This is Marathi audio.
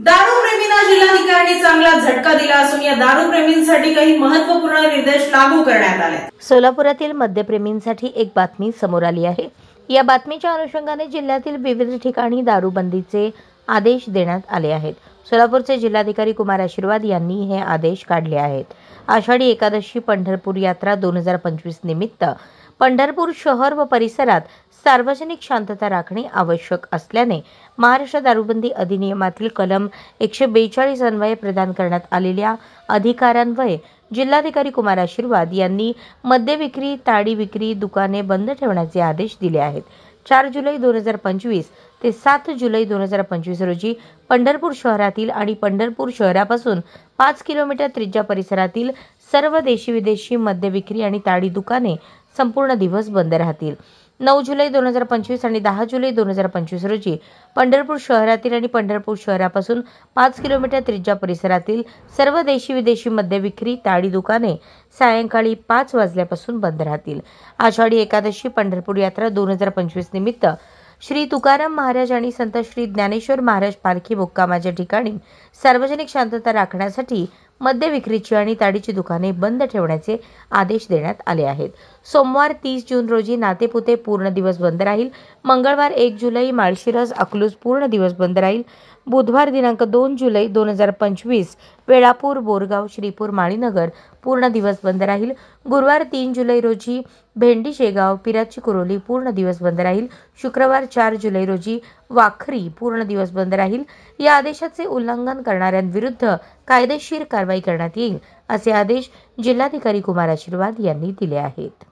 दारूप्रेमींना जिल्हाधिकाऱ्यांनी चांगला झटका दिला असून या दारूप्रेमींसाठी काही महत्त्वपूर्ण निर्देश लागू करण्यात आले। सोलापुरातील मद्यप्रेमींसाठी एक बातमी समोर आली आहे। या बातमीच्या अनुषंगाने जिल्ह्यातील विविध ठिकाणी दारूबंदीचे आदेश देण्यात आले आहेत। सोलापूरचे जिल्हाधिकारी कुमार आशीर्वाद यांनी हे आदेश काढले आहेत। आषाढी एकादशी पंढरपूर यात्रा 2025 निमित्त पंढरपूर शहर व परिसरात सार्वजनिक शांतता राखणे आवश्यक असल्याने महाराष्ट्र दारूबंदी अधिनियमातील कलम 142 अन्वये प्रदान करण्यात आलेल्या अधिकारान्वये जिल्हाधिकारी कुमार आशीर्वाद यांनी मद्य विक्री, ताडी विक्री दुकाने बंद ठेवण्याचे आदेश दिले आहेत। 4 जुलै 2025 ते 7 जुलै 2025 रोजी पंढरपूर शहरातील आणि पंढरपूर शहरापासून 5 किलोमीटर त्रिज्या परिसरातील सर्व देशी विदेशी मद्य विक्री आणि ताडी दुकाने संपूर्ण दिवस बंद राहतील। 9 जुलै 2025 आणि 10 जुलै 2025 रोजी पंढरपूर शहरातील आणि पंढरपूर शहरापासून 5 किलोमीटर त्रिज्या परिसरातील सर्व देशी विदेशी मद्य विक्री ताडी दुकाने सायंकाळी 5 वाजल्यापासून बंद राहतील। आषाढी एकादशी पंढरपूर यात्रा 2025 निमित्त श्री तुकाराम महाराज आणि संत श्री ज्ञानेश्वर महाराज पालखी मुक्कामाच्या ठिकाणी सार्वजनिक शांतता राखण्यासाठी मद्य विक्रीची आणि ताडीची दुकाने बंद ठेवण्याचे आदेश देण्यात आले आहेत। सोमवार 30 जून रोजी नातेपुते पूर्ण दिवस बंद राहील। मंगळवार 1 जुलै माळशिरस अकलूज पूर्ण दिवस बंद राहील। बुधवार दिनांक 2 जुलै 2025 वेळापूर बोरगाव श्रीपूर माळीनगर पूर्ण दिवस बंद राहील। गुरुवार 3 जुलै रोजी भेंडी शेगाव पिराची कुरोली पूर्ण दिवस बंद राहील। शुक्रवार 4 जुलै रोजी वाखरी पूर्ण दिवस बंद राहील। या आदेशाचे उल्लंघन करणाऱ्यांविरुद्ध कायदेशीर कारवाई करण्यात येईल असे आदेश जिल्हाधिकारी कुमार आशीर्वाद यांनी दिले आहेत।